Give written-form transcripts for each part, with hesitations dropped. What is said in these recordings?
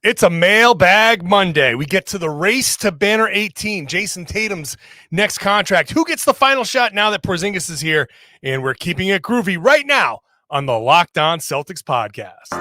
It's a Mailbag Monday. We get to the race to banner 18, Jayson Tatum's next contract. Who gets the final shot now that Porzingis is here? And we're keeping it groovy right now on the Locked On Celtics podcast.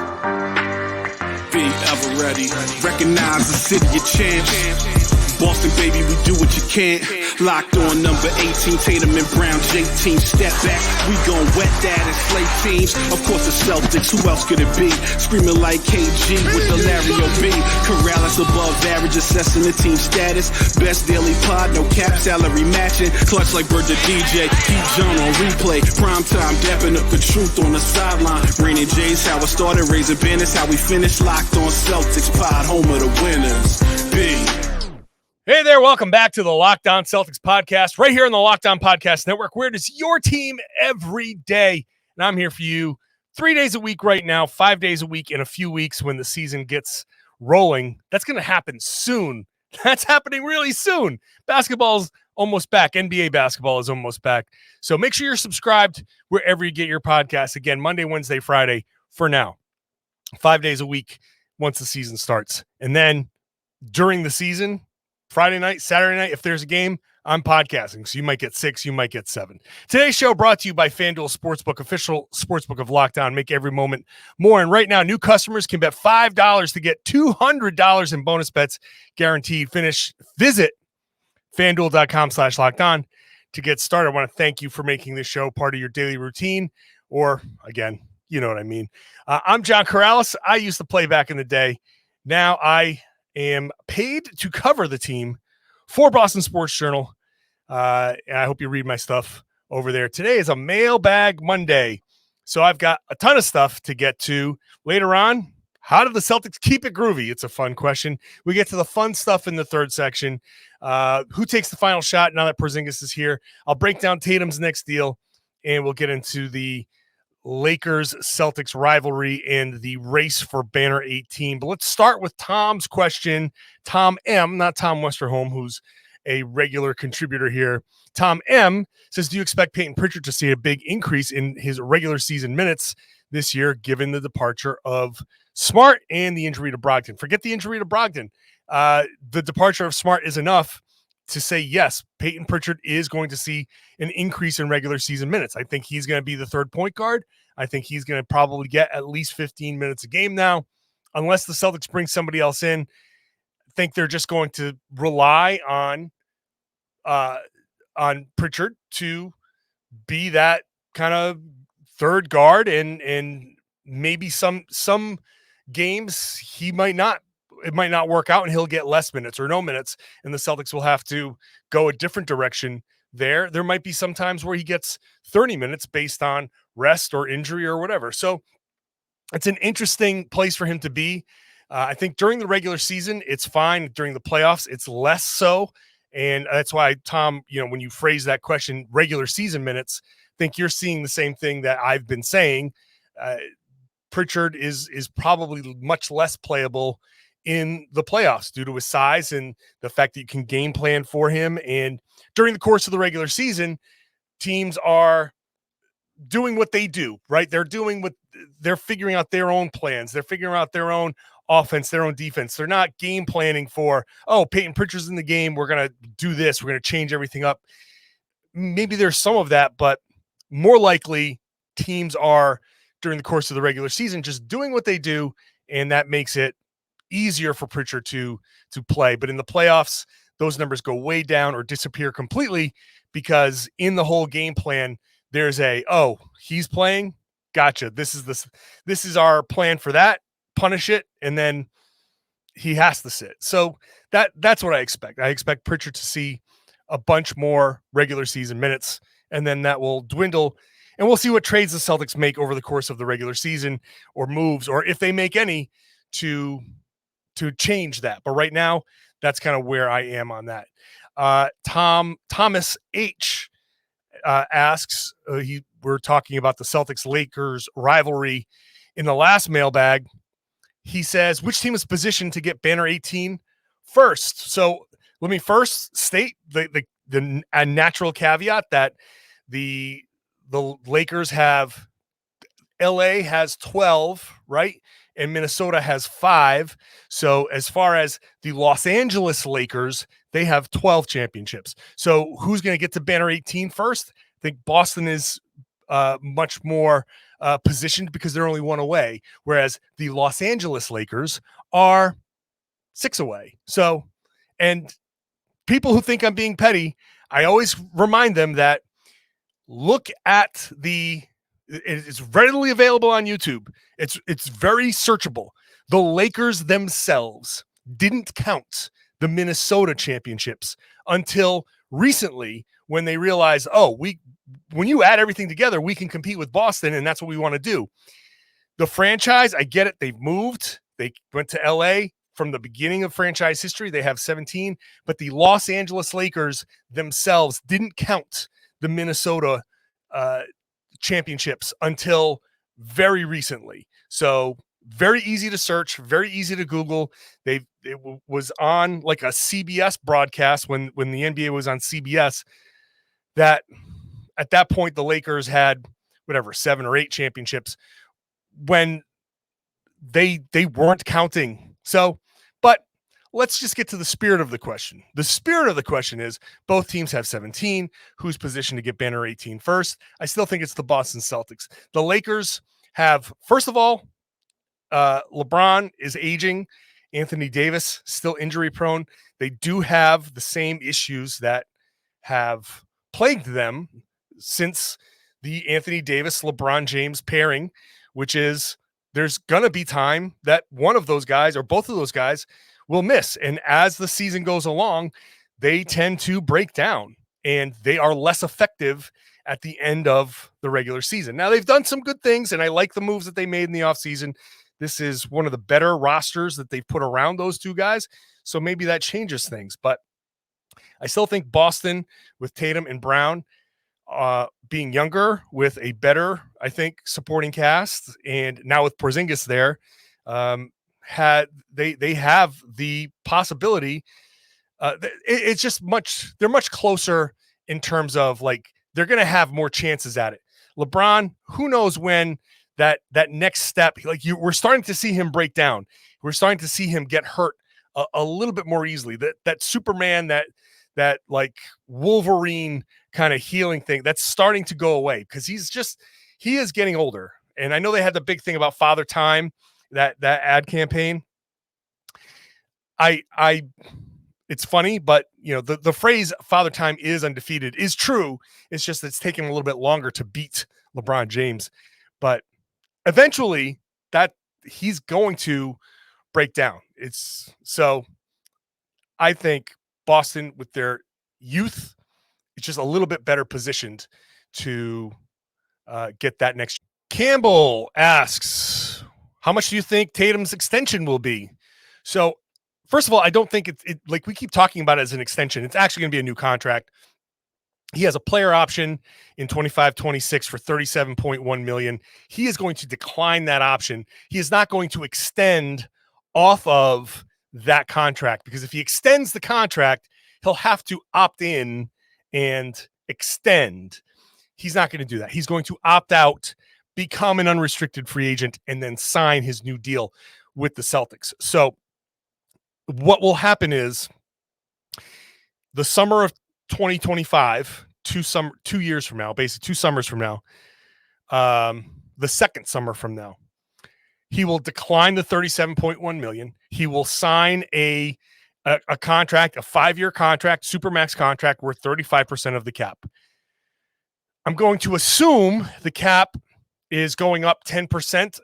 Be ever ready. Recognize the city of champs. Boston, baby, we do what you can't. Locked on number 18, Tatum and Brown, J-team, step back. We gon' wet that and slay teams. Of course the Celtics, who else could it be? Screaming like KG with the Larry O.B. Karalis above average, assessing the team status. Best daily pod, no cap, salary matching. Clutch like Bird the DJ, keep John on replay. Prime time, dapping up the truth on the sideline. Raining J's, how it started, raising banners, how we finished. Locked on Celtics pod, home of the winners. B. Hey there, welcome back to the Locked On Celtics podcast, right here on the Locked On Podcast Network, where it is your team every day. And I'm here for you 3 days a week right now, 5 days a week in a few weeks when the season gets rolling. That's going to happen soon. That's happening really soon. Basketball's almost back. NBA basketball is almost back. So make sure you're subscribed wherever you get your podcasts. Again, Monday, Wednesday, Friday for now. 5 days a week once the season starts. And then during the season, Friday night, Saturday night, if there's a game, I'm podcasting. So you might get 6, you might get 7. Today's show brought to you by FanDuel Sportsbook, official sportsbook of Locked On. Make every moment more. And right now, new customers can bet $5 to get $200 in bonus bets guaranteed. Visit FanDuel.com/LockedOn to get started. I want to thank you for making this show part of your daily routine. Or, again, you know what I mean. I'm John Karalis. I used to play back in the day. Now I am paid to cover the team for Boston Sports Journal. And I hope you read my stuff over there. Today is a Mailbag Monday. So I've got a ton of stuff to get to later on. How do the Celtics keep it groovy? It's a fun question. We get to the fun stuff in the third section. Who takes the final shot now that Porzingis is here? I'll break down Tatum's next deal, and we'll get into the Lakers-Celtics rivalry and the race for banner 18. But let's start with Tom's question. Tom M., not Tom Westerholm, who's a regular contributor here. Tom M. says, do you expect Payton Pritchard to see a big increase in his regular season minutes this year, given the departure of Smart and the injury to Brogdon? Forget the injury to Brogdon. The departure of Smart is enough to say, yes, Payton Pritchard is going to see an increase in regular season minutes. I think he's going to be the third point guard. I think he's going to probably get at least 15 minutes a game now, unless the Celtics bring somebody else in. I think they're just going to rely on Pritchard to be that kind of third guard, and maybe some games it might not work out and he'll get less minutes or no minutes, and the Celtics will have to go a different direction there. There might be some times where he gets 30 minutes based on rest or injury or whatever. So it's an interesting place for him to be. I think during the regular season, it's fine. During the playoffs, it's less so. And that's why, Tom, when you phrase that question, regular season minutes, I think you're seeing the same thing that I've been saying. Pritchard is probably much less playable in the playoffs due to his size and the fact that you can game plan for him. And during the course of the regular season, teams are doing what they do, right? They're figuring out their own plans. They're figuring out their own offense, their own defense. They're not game planning for, Payton Pritchard's in the game, we're going to do this, we're going to change everything up. Maybe there's some of that, but more likely teams are, during the course of the regular season, just doing what they do, and that makes it easier for Pritchard to play. But in the playoffs, those numbers go way down or disappear completely, because in the whole game plan, there's he's playing. Gotcha. This is our plan for that. Punish it. And then he has to sit. So that's what I expect. I expect Pritchard to see a bunch more regular season minutes, and then that will dwindle, and we'll see what trades the Celtics make over the course of the regular season, or moves, or if they make any to change that. But right now, that's kind of where I am on that. Thomas H asks, we're talking about the Celtics-Lakers rivalry in the last mailbag. He says, which team is positioned to get banner 18 first? So let me first state a natural caveat that the Lakers have, LA has 12, right? and Minnesota has 5. So as far as the Los Angeles Lakers, they have 12 championships. So who's going to get to banner 18 first? I think Boston is much more positioned because they're only 1 away, whereas the Los Angeles Lakers are 6 away. So, and people who think I'm being petty, I always remind them that look at it's readily available on YouTube. It's very searchable. The Lakers themselves didn't count the Minnesota championships until recently, when they realized, when you add everything together, we can compete with Boston, and that's what we want to do. The franchise, I get it. They've moved. They went to LA from the beginning of franchise history. They have 17, but the Los Angeles Lakers themselves didn't count the Minnesota championships until very recently. So very easy to search, very easy to Google. It was on like a CBS broadcast when the NBA was on CBS, that at that point the Lakers had 7 or 8 championships when they weren't counting. So, but let's just get to the spirit of the question. The spirit of the question is both teams have 17. Who's positioned to get banner 18 first? I still think it's the Boston Celtics. The Lakers have, first of all, LeBron is aging. Anthony Davis still injury prone. They do have the same issues that have plagued them since the Anthony Davis LeBron James pairing, which is there's going to be time that one of those guys or both of those guys will miss. And as the season goes along, they tend to break down and they are less effective at the end of the regular season. Now, they've done some good things, and I like the moves that they made in the offseason. This is one of the better rosters that they've put around those two guys. So maybe that changes things. But I still think Boston with Tatum and Brown being younger with a better, I think, supporting cast, and now with Porzingis there, they have the possibility. It's just they're much closer in terms of like they're going to have more chances at it. LeBron, who knows when that next step, we're starting to see him break down. We're starting to see him get hurt a little bit more easily. That Superman, that like Wolverine kind of healing thing, that's starting to go away because he is getting older. And I know they had the big thing about Father Time, that ad campaign. It's funny, but the phrase Father Time is undefeated is true. It's just it's taking a little bit longer to beat LeBron James, but eventually that he's going to break down. So I think Boston with their youth, it's just a little bit better positioned to get that next. Campbell asks, how much do you think Tatum's extension will be? So first of all, I don't think it like we keep talking about it as an extension. It's actually going to be a new contract. He has a player option in 25-26 for $37.1 million. He is going to decline that option. He is not going to extend off of that contract, because if he extends the contract, he'll have to opt in and extend. He's not going to do that. He's going to opt out, become an unrestricted free agent, and then sign his new deal with the Celtics. So what will happen is the summer of 2025, 2 years from now, basically 2 summers from now, the second summer from now, he will decline the $37.1 million. He will sign a contract, a 5-year contract, supermax contract worth 35% of the cap. I'm going to assume the cap is going up 10%.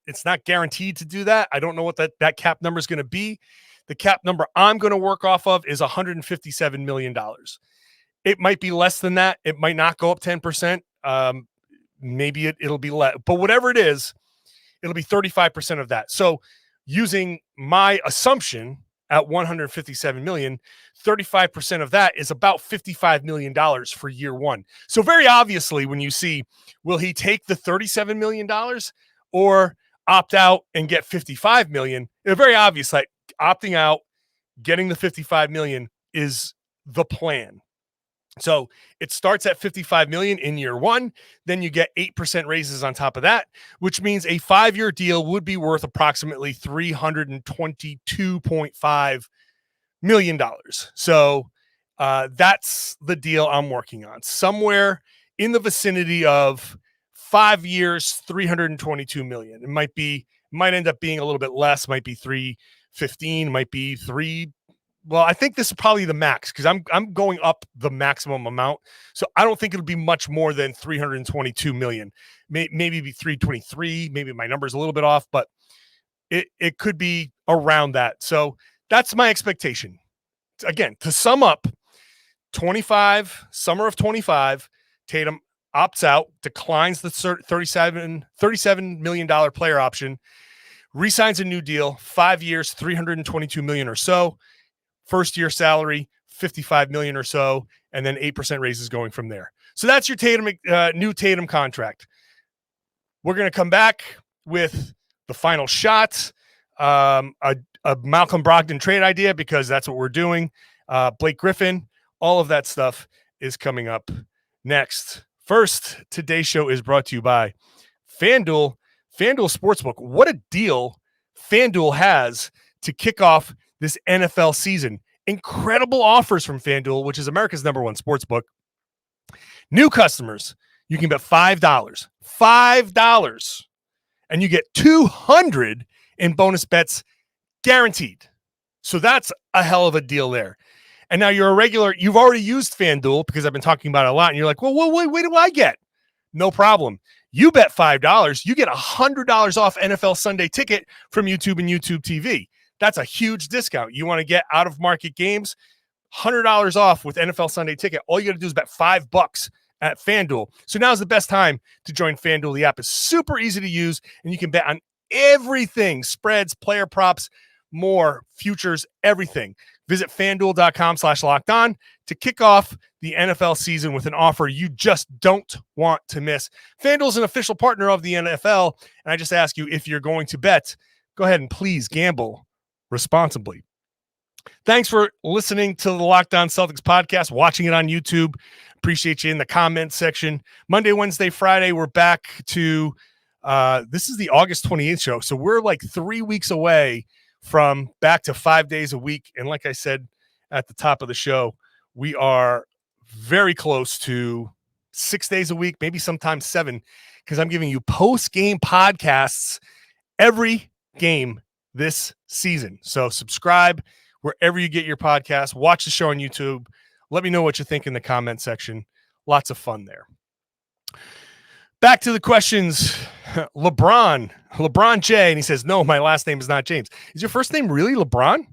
It's not guaranteed to do that. I don't know what that cap number is going to be. The cap number I'm going to work off of is $157 million. It might be less than that. It might not go up 10%. Maybe it'll be less, but whatever it is, it'll be 35% of that. So using my assumption at $157 million, 35% of that is about $55 million for year one. So very obviously, when you see, will he take the $37 million or opt out and get $55 million? It's very obvious, like opting out, getting the $55 million is the plan. So it starts at $55 million in year one. Then you get 8% raises on top of that, which means a 5-year deal would be worth approximately $322.5 million. So that's the deal I'm working on. Somewhere in the vicinity of 5 years, $322 million. It might end up being a little bit less, might be 315, might be 3. Well, I think this is probably the max because I'm going up the maximum amount. So I don't think it'll be much more than 322 million. Maybe be 323. Maybe my number's a little bit off, but it could be around that. So that's my expectation. Again, to sum up, summer of 25, Tatum opts out, declines the $37 million player option, re-signs a new deal, 5 years, $322 million or so. First year salary, $55 million or so, and then 8% raises going from there. So that's your new Tatum contract. We're going to come back with the final shot, a Malcolm Brogdon trade idea, because that's what we're doing. Blake Griffin, all of that stuff is coming up next. First, today's show is brought to you by FanDuel Sportsbook. What a deal FanDuel has to kick off this NFL season. Incredible offers from FanDuel, which is America's #1 sportsbook. New customers, you can bet $5, and you get 200 in bonus bets guaranteed. So that's a hell of a deal there. And now you're a regular, you've already used FanDuel because I've been talking about it a lot, and you're like, well, what do I get? No problem. You bet $5, you get $100 off NFL Sunday Ticket from YouTube and YouTube TV. That's a huge discount. You want to get out of market games, $100 off with NFL Sunday Ticket. All you got to do is bet $5 at FanDuel. So now's the best time to join FanDuel. The app is super easy to use, and you can bet on everything: spreads, player props, more, futures, everything. Visit FanDuel.com/lockedon to kick off the NFL season with an offer you just don't want to miss. FanDuel is an official partner of the NFL, and I just ask you, if you're going to bet, go ahead and please gamble responsibly. Thanks for listening to the Locked On Celtics podcast, watching it on YouTube. Appreciate you in the comments section. Monday, Wednesday, Friday, we're back to this is the August 28th show. So we're like 3 weeks away from back to 5 days a week. And like I said at the top of the show, we are very close to 6 days a week, maybe sometimes 7, because I'm giving you post-game podcasts every game this season. So subscribe wherever you get your podcast. Watch the show on YouTube. Let me know what you think in the comment section. Lots of fun there. Back to the questions. LeBron J, and he says, no, my last name is not James. Is your first name really LeBron?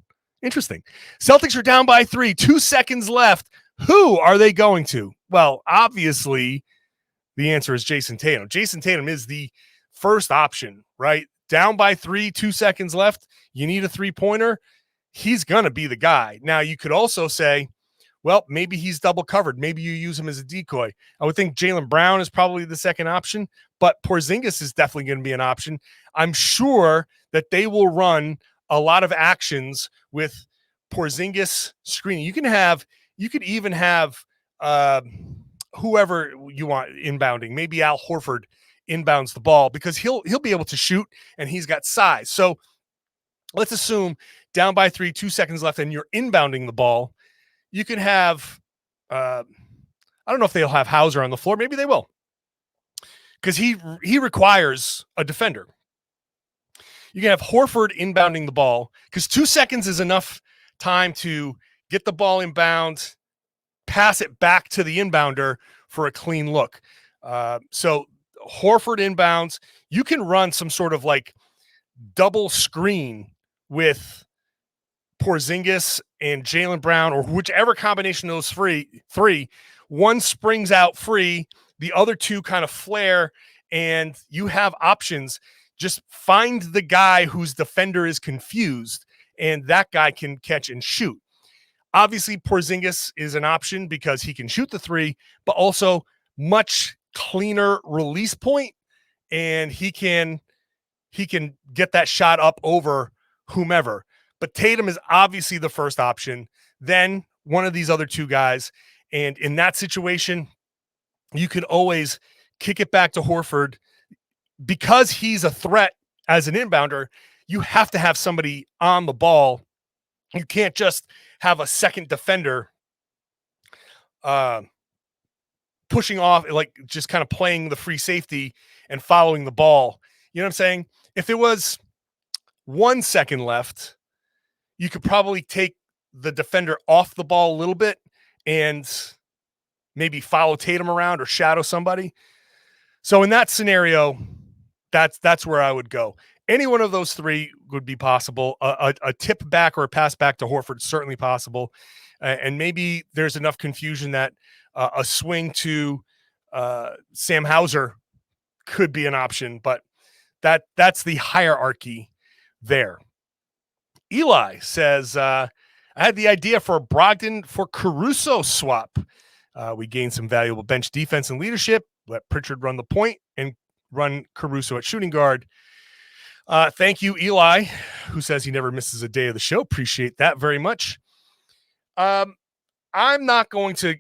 Interesting. Celtics are down by 3, 2 seconds left. Who are they going to? Well, obviously, the answer is Jayson Tatum. Jayson Tatum is the first option, right? Down by 3, 2 seconds left. You need a three-pointer. He's going to be the guy. Now, you could also say, well, maybe he's double covered. Maybe you use him as a decoy. I would think Jaylen Brown is probably the second option, but Porzingis is definitely going to be an option. I'm sure that they will run a lot of actions with Porzingis screening. You could even have whoever you want inbounding. Maybe Al Horford inbounds the ball because he'll be able to shoot and he's got size. So let's assume down by 3, 2 seconds left, and you're inbounding the ball. You can have, I don't know if they'll have Hauser on the floor. Maybe they will, because he requires a defender. You can have Horford inbounding the ball because 2 seconds is enough time to get the ball inbound, pass it back to the inbounder for a clean look. So Horford inbounds. You can run some sort of like double screen with Porzingis and Jaylen Brown, or whichever combination of those three. One springs out free, the other two kind of flare, and you have options. Just find the guy whose defender is confused, and that guy can catch and shoot. Obviously, Porzingis is an option because he can shoot the three, but also much cleaner release point, and he can get that shot up over whomever. But Tatum is obviously the first option, then one of these other two guys. And in that situation, you can always kick it back to Horford because he's a threat as an inbounder. You have to have somebody on the ball. You can't just have a second defender pushing off, like just kind of playing the free safety and following the ball. You know what I'm saying? If it was 1 second left, you could probably take the defender off the ball a little bit and maybe follow Tatum around or shadow somebody. So in that scenario, that's where I would go. Any one of those three would be possible. A tip back or a pass back to Horford is certainly possible. And maybe there's enough confusion that a swing to Sam Hauser could be an option, but that's the hierarchy there. Eli says, I had the idea for a Brogdon for Caruso swap. We gained some valuable bench defense and leadership. Let Pritchard run the point and run Caruso at shooting guard. Thank you, Eli, who says he never misses a day of the show. Appreciate that very much. I'm not going to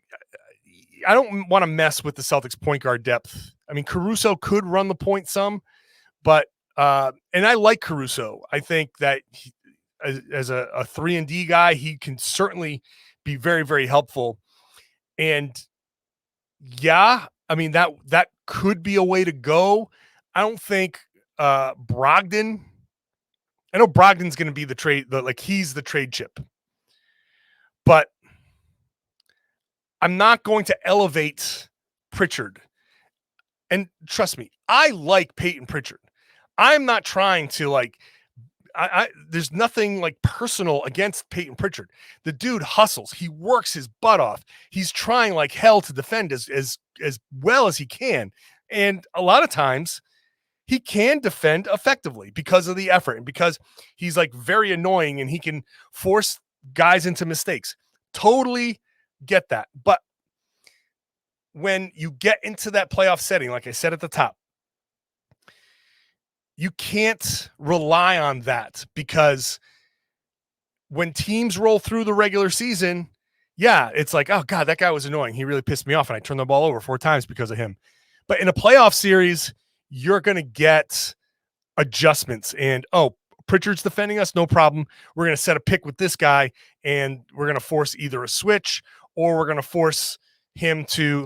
– I don't want to mess with the Celtics point guard depth. I mean, Caruso could run the point some, but and I like Caruso. I think that he, as a 3-and-D guy, he can certainly be very, very helpful. And yeah, I mean, that could be a way to go. I don't think Brogdon, I know Brogdon's going to be the trade, he's the trade chip, but I'm not going to elevate Pritchard. And trust me, I like Payton Pritchard. I'm not trying to there's nothing personal against Payton Pritchard. The dude hustles. He works his butt off. He's trying like hell to defend as well as he can. And a lot of times he can defend effectively because of the effort and because he's very annoying and he can force guys into mistakes. Totally get that. But when you get into that playoff setting, like I said at the top, you can't rely on that, because when teams roll through the regular season, yeah, it's like, oh God, that guy was annoying. He really pissed me off and I turned the ball over 4 times because of him. But in a playoff series, you're going to get adjustments and, oh, Pritchard's defending us. No problem. We're going to set a pick with this guy and we're going to force either a switch or we're going to force him to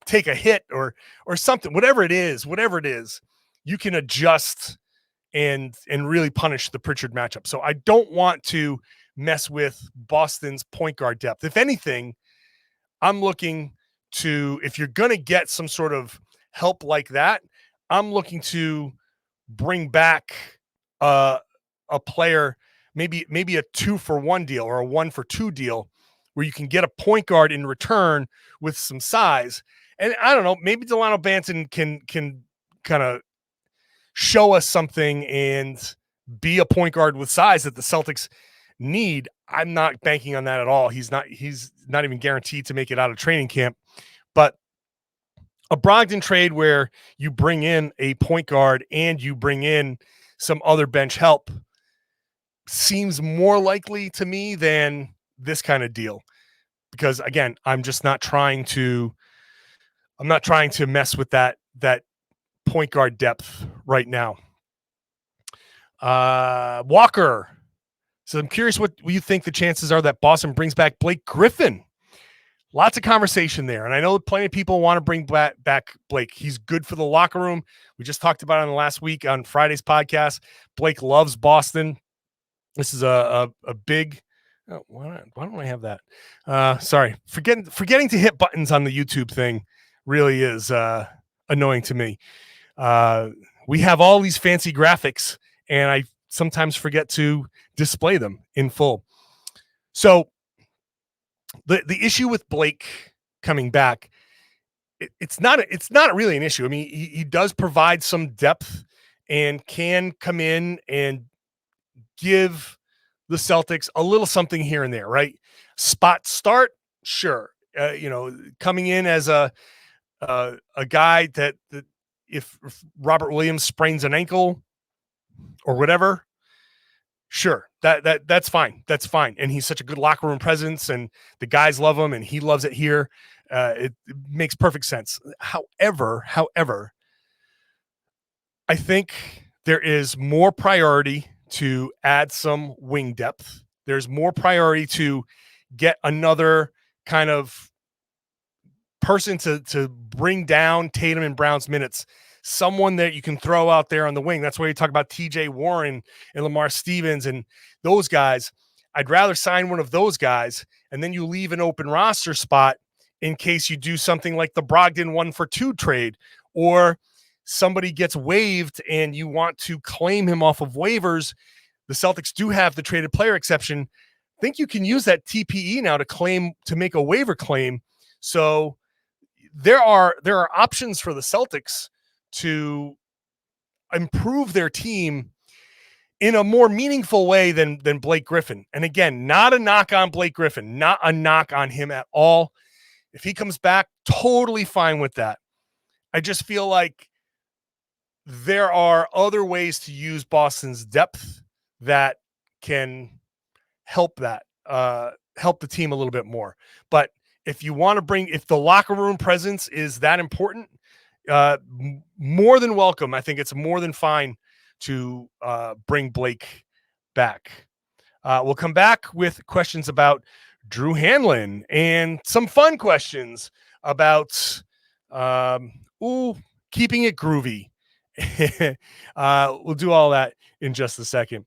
take a hit or something, whatever it is, you can adjust and really punish the Pritchard matchup. So I don't want to mess with Boston's point guard depth. If anything, I'm looking to, if you're going to get some sort of help like that, I'm looking to bring back a player, maybe a 2-for-1 deal or a 1-for-2 deal where you can get a point guard in return with some size. And I don't know, maybe Delano Banton can kind of show us something and be a point guard with size that the Celtics need. I'm not banking on that at all. He's not even guaranteed to make it out of training camp. But a Brogdon trade where you bring in a point guard and you bring in some other bench help seems more likely to me than this kind of deal. Because again, I'm not trying to mess with that point guard depth right now. Walker. So I'm curious what you think the chances are that Boston brings back Blake Griffin. Lots of conversation there. And I know plenty of people want to bring back Blake. He's good for the locker room. We just talked about it last week on Friday's podcast. Blake loves Boston. This is a big, why don't I have that? Sorry. Forgetting to hit buttons on the YouTube thing really is annoying to me. We have all these fancy graphics and I sometimes forget to display them in full. So the issue with Blake coming back, it's not really an issue. I mean, he does provide some depth and can come in and give the Celtics a little something here and there, right? Spot start, sure. Coming in as a guy that if Robert Williams sprains an ankle or whatever, Sure. That's fine. That's fine. And he's such a good locker room presence, and the guys love him, and he loves it here. It makes perfect sense. However, I think there is more priority to add some wing depth. There's more priority to get another kind of person to bring down Tatum and Brown's minutes. Someone that you can throw out there on the wing. That's why you talk about TJ Warren and Lamar Stevens and those guys. I'd rather sign one of those guys, and then you leave an open roster spot in case you do something like the Brogdon 1-for-2 trade, or somebody gets waived and you want to claim him off of waivers. The Celtics do have the traded player exception. I think you can use that TPE now to make a waiver claim. So there are options for the Celtics to improve their team in a more meaningful way than Blake Griffin. And again, not a knock on Blake Griffin, not a knock on him at all. If he comes back, totally fine with that. I just feel like there are other ways to use Boston's depth that can help help the team a little bit more. But if you want to if the locker room presence is that important, more than welcome. I think it's more than fine to bring Blake back. We'll come back with questions about Drew Hanlon and some fun questions about keeping it groovy. We'll do all that in just a second.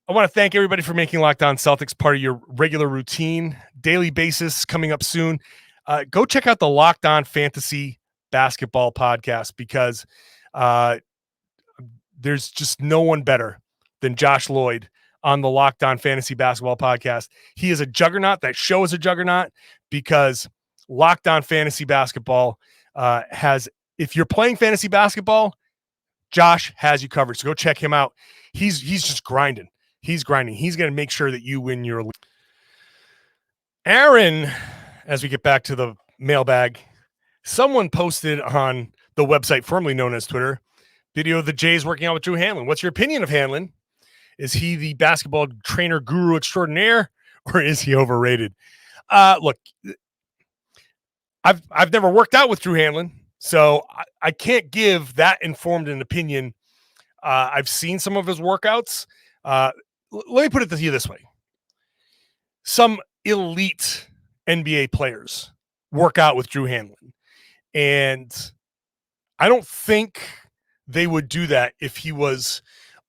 I want to thank everybody for making Locked On Celtics part of your regular routine, daily basis coming up soon. Go check out the Locked On Fantasy Basketball podcast, because there's just no one better than Josh Lloyd on the Locked On Fantasy Basketball podcast. He is a juggernaut. That show is a juggernaut because Locked On Fantasy Basketball if you're playing fantasy basketball, Josh has you covered. So go check him out. He's just grinding. He's grinding. He's going to make sure that you win your league. Aaron, as we get back to the mailbag, someone posted on the website formerly known as Twitter, video of the Jays working out with Drew Hanlon. What's your opinion of Hanlon? Is he the basketball trainer guru extraordinaire, or is he overrated? Look, I've never worked out with Drew Hanlon, so I can't give that informed an opinion. I've seen some of his workouts. Let me put it to you this way. Some elite NBA players work out with Drew Hanlon, and I don't think they would do that if he was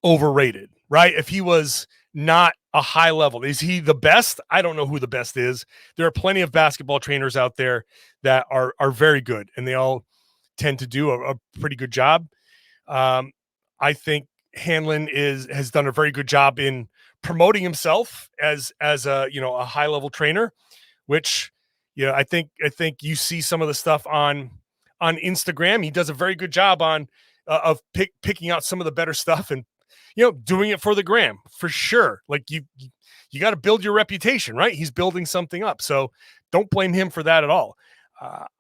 overrated, right? If he was not a high level. Is he the best? I don't know who the best is. There are plenty of basketball trainers out there that are very good, and they all tend to do a pretty good job. I think Hanlon has done a very good job in promoting himself as a high level trainer, which I think you see some of the stuff on Instagram. He does a very good job of picking out some of the better stuff and doing it for the gram, for sure. Like you got to build your reputation, right? He's building something up, so don't blame him for that at all.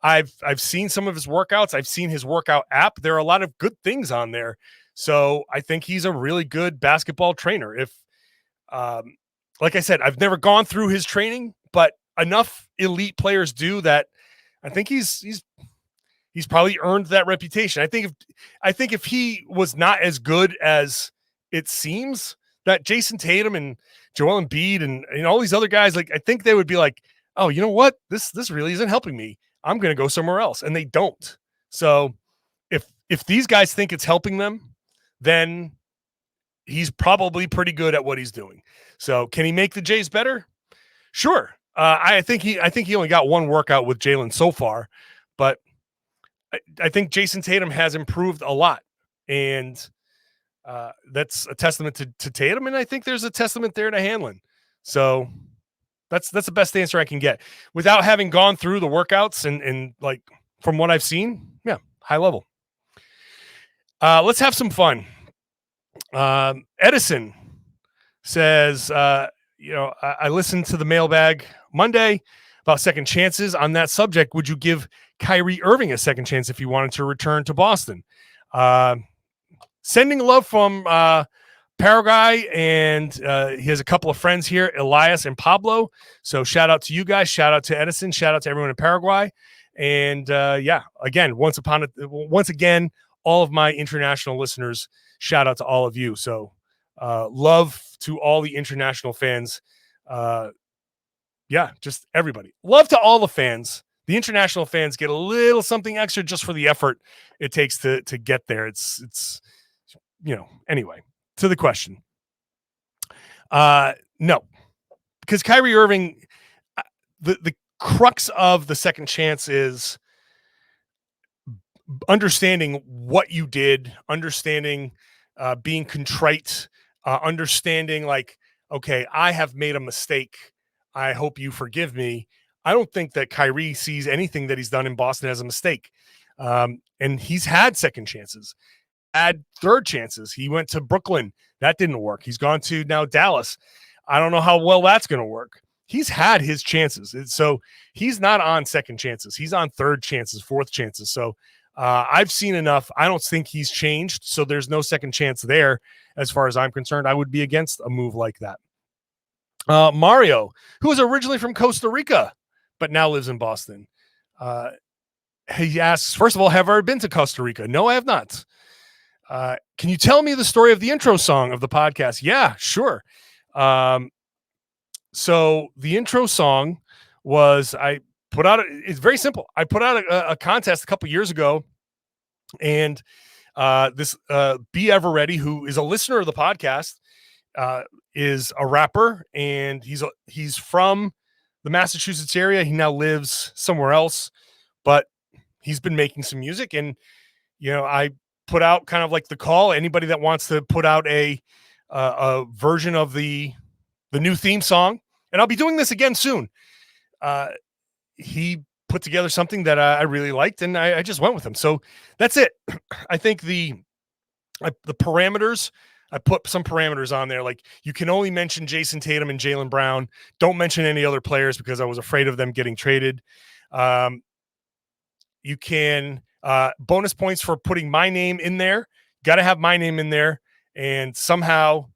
I've seen some of his workouts. I've seen his workout app. There are a lot of good things on there. So I think he's a really good basketball trainer. If, like I said, I've never gone through his training, but enough elite players do that. I think he's probably earned that reputation. I think if he was not as good as it seems, that Jayson Tatum and Joel Embiid and all these other guys, like, I think they would be like, oh, you know what? This really isn't helping me. I'm going to go somewhere else. And they don't. So if these guys think it's helping them, then he's probably pretty good at what he's doing. So can he make the Jays better? Sure. I think he only got one workout with Jaylen so far, but I think Jayson Tatum has improved a lot, and that's a testament to Tatum, and I think there's a testament there to Hanlon. So that's the best answer I can get without having gone through the workouts and like from what I've seen. Yeah, high level. Let's have some fun. Edison says, I listened to the Mailbag Monday about second chances. On that subject, would you give Kyrie Irving a second chance if he wanted to return to Boston? Sending love from Paraguay, and he has a couple of friends here, Elias and Pablo. So shout out to you guys. Shout out to Edison. Shout out to everyone in Paraguay. And again, once again, all of my international listeners, shout out to all of you. So love to all the international fans. Just everybody. Love to all the fans. The international fans get a little something extra just for the effort it takes to get there. It's anyway, to the question. No, because Kyrie Irving, the crux of the second chance is understanding what you did, understanding being contrite, understanding like, okay, I have made a mistake. I hope you forgive me. I don't think that Kyrie sees anything that he's done in Boston as a mistake. And he's had second chances, had third chances. He went to Brooklyn. That didn't work. He's gone to now Dallas. I don't know how well that's going to work. He's had his chances. So he's not on second chances. He's on third chances, fourth chances. So I've seen enough. I don't think he's changed. So there's no second chance there. As far as I'm concerned, I would be against a move like that. Mario, who was originally from Costa Rica, but now lives in Boston. He asks, first of all, have I ever been to Costa Rica? No, I have not. Can you tell me the story of the intro song of the podcast? Yeah, sure. So the intro song was, it's very simple. I put out a contest a couple years ago, and this Be Ever Ready, who is a listener of the podcast, is a rapper, and he's from the Massachusetts area. He now lives somewhere else, but he's been making some music, and I put out kind of like the call. Anybody that wants to put out a version of the new theme song, and I'll be doing this again soon. He put together something that I really liked, and I just went with him. So that's it. I think the parameters, I put some parameters on there. Like, you can only mention Jayson Tatum and Jaylen Brown. Don't mention any other players because I was afraid of them getting traded. You can bonus points for putting my name in there. Got to have my name in there, and somehow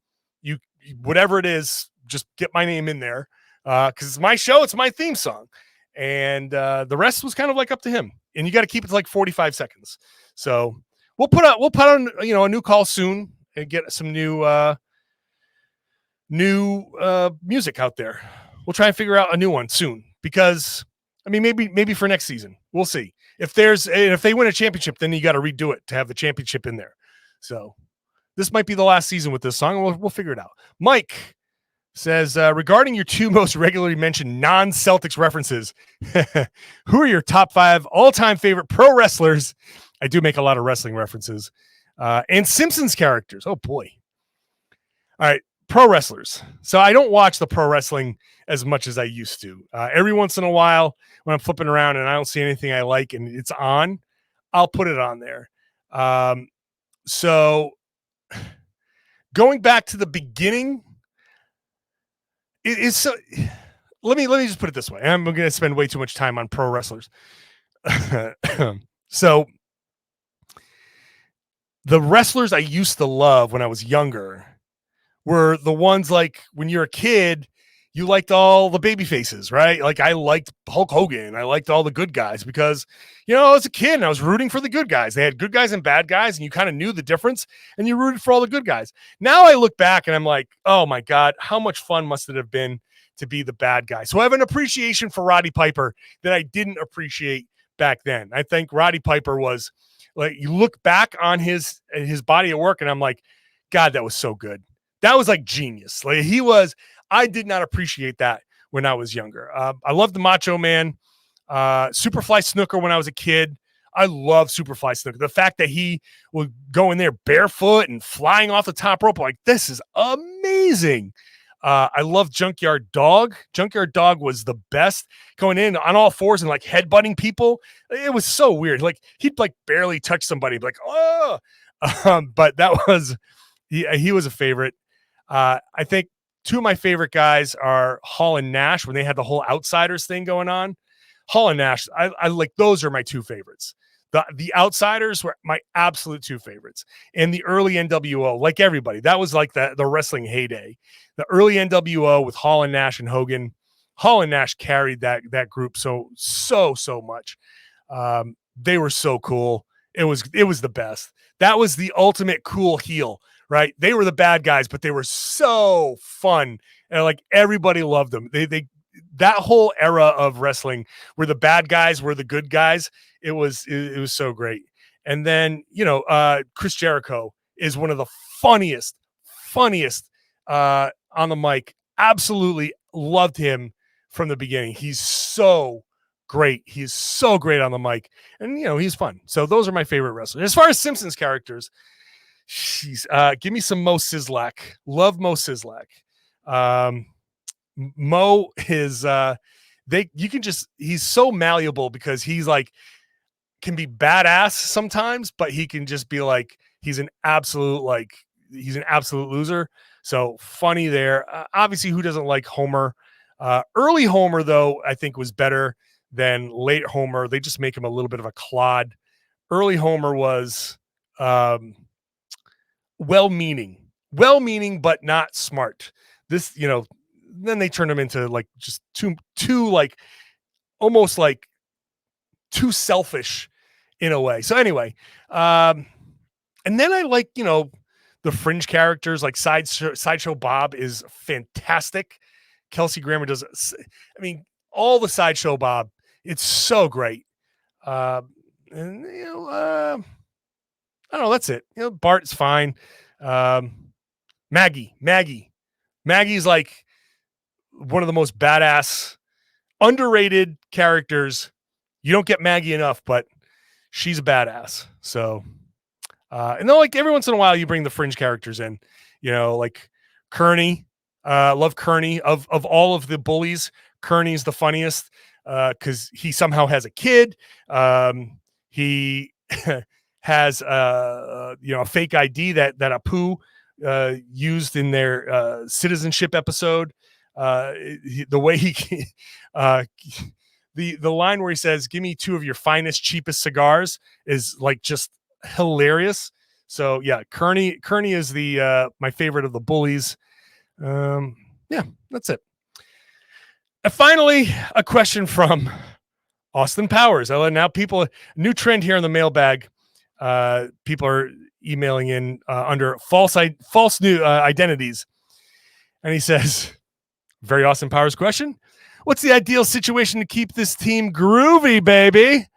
whatever it is, just get my name in there because it's my show. It's my theme song. And the rest was kind of like up to him. And you got to keep it to like 45 seconds. So we'll put on a new call soon and get some new music out there. We'll try and figure out a new one soon because maybe for next season. We'll see. If they win a championship, then you got to redo it to have the championship in there. So this might be the last season with this song. We'll figure it out. Mike says, regarding your two most regularly mentioned non-Celtics references, who are your top 5 all-time favorite pro wrestlers? I do make a lot of wrestling references. And Simpsons characters. Oh, boy. All right, pro wrestlers. So I don't watch the pro wrestling as much as I used to. Every once in a while, when I'm flipping around and I don't see anything I like and it's on, I'll put it on there. So going back to the beginning, so let me just put it this way. I'm going to spend way too much time on pro wrestlers. So the wrestlers I used to love when I was younger were the ones like when you're a kid, you liked all the baby faces, right? Like I liked Hulk Hogan. I liked all the good guys because, I was a kid and I was rooting for the good guys. They had good guys and bad guys, and you kind of knew the difference, and you rooted for all the good guys. Now I look back and I'm like, oh my God, how much fun must it have been to be the bad guy? So I have an appreciation for Roddy Piper that I didn't appreciate back then. I think Roddy Piper was like, you look back on his body of work and I'm like, God, that was so good. That was like genius. Like I did not appreciate that when I was younger. I loved the Macho Man, Superfly Snooker when I was a kid. I love Superfly Snooker. The fact that he would go in there barefoot and flying off the top rope, like, this is amazing. I love Junkyard Dog. Junkyard Dog was the best, going in on all fours and like headbutting people. It was so weird. Like he'd like barely touch somebody, like, oh, but that was, he was a favorite. I think two of my favorite guys are Hall and Nash when they had the whole Outsiders thing going on. Hall and Nash, I like, those are my two favorites. The Outsiders were my absolute two favorites. And the early NWO, like everybody, that was like the wrestling heyday. The early NWO with Hall and Nash and Hogan. Hall and Nash carried that group so much. They were so cool. It was the best. That was the ultimate cool heel, right? They were the bad guys, but they were so fun. And like everybody loved them. They that whole era of wrestling where the bad guys were the good guys. It was so great. And then, Chris Jericho is one of the funniest on the mic. Absolutely loved him from the beginning. He's so great. He's so great on the mic, and he's fun. So those are my favorite wrestlers. As far as Simpsons characters, give me some Mo Sizlak. Love Mo Sizlak. Mo is he's so malleable because he's like can be badass sometimes, but he can just be like he's an absolute loser. So funny there. Obviously, who doesn't like Homer? Early Homer, though, I think was better than late Homer. They just make him a little bit of a clod. Early Homer was well-meaning, but not smart. This, then they turned him into like just too like almost like too selfish in a way. So anyway, and then I like, the fringe characters like Sideshow Bob is fantastic. Kelsey Grammer does, all the Sideshow Bob. It's so great. I don't know. That's it. Bart's fine. Maggie's like one of the most badass, underrated characters. You don't get Maggie enough, but she's a badass. So, and then like every once in a while you bring the fringe characters in, like Kearney. Love Kearney of all of the bullies. Kearney's the funniest because he somehow has a kid. He has a fake ID that Apu used in their citizenship episode. The way he the line where he says, "Give me two of your finest, cheapest cigars," is like just hilarious. So yeah, Kearney is the my favorite of the bullies. Yeah, that's it. And finally, a question from Austin Powers. Now new trend here in the mailbag. People are emailing in under false new identities. And he says, very Austin Powers question. What's the ideal situation to keep this team groovy, baby?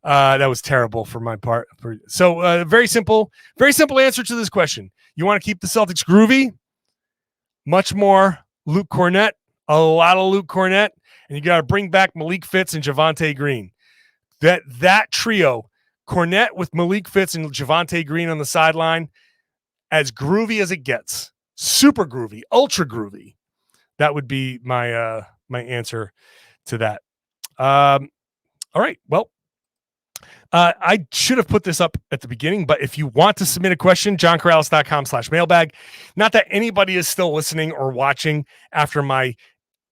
That was terrible for my part. So very simple answer to this question. You want to keep the Celtics groovy? Much more Luke Cornett, a lot of Luke Cornett, and you got to bring back Malik Fitz and Javonte Green. That trio, Cornett with Malik Fitz and Javonte Green on the sideline, as groovy as it gets. Super groovy, ultra groovy. That would be my my answer to that. All right. Well, I should have put this up at the beginning, but if you want to submit a question, johnkaralis.com/mailbag. Not that anybody is still listening or watching after my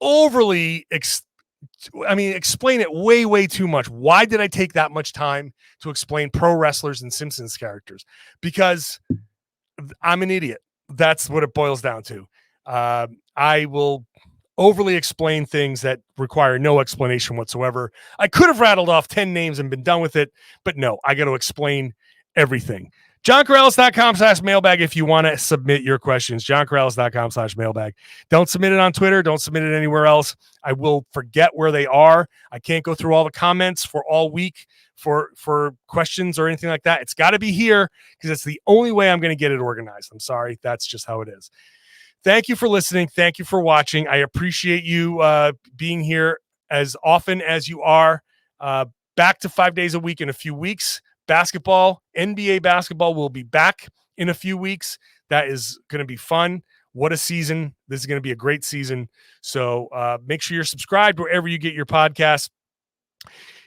overly, explain it way too much. Why did I take that much time to explain pro wrestlers and Simpsons characters? Because I'm an idiot. That's what it boils down to. I will overly explain things that require no explanation whatsoever. I could have rattled off 10 names and been done with it, but no, I got to explain everything. johnkaralis.com/mailbag if you want to submit your questions. johnkaralis.com/mailbag. Don't submit it on Twitter. Don't submit it anywhere else. I will forget where they are. I can't go through all the comments for all week for questions or anything like that. It's got to be here because it's the only way I'm going to get it organized. I'm sorry. That's just how it is. Thank you for listening. Thank you for watching. I appreciate you being here as often as you are. Back to 5 days a week in a few weeks. Basketball, NBA basketball will be back in a few weeks. That is going to be fun. What a season. This is going to be a great season. So make sure you're subscribed wherever you get your podcasts.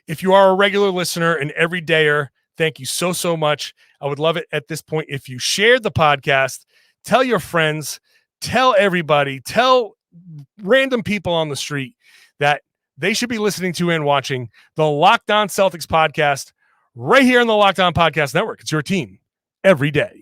If you are a regular listener and everydayer, thank you so much. I would love it at this point if you shared the podcast. Tell your friends. Tell everybody, tell random people on the street that they should be listening to and watching the Locked On Celtics podcast right here on the Locked On Podcast Network. It's your team every day.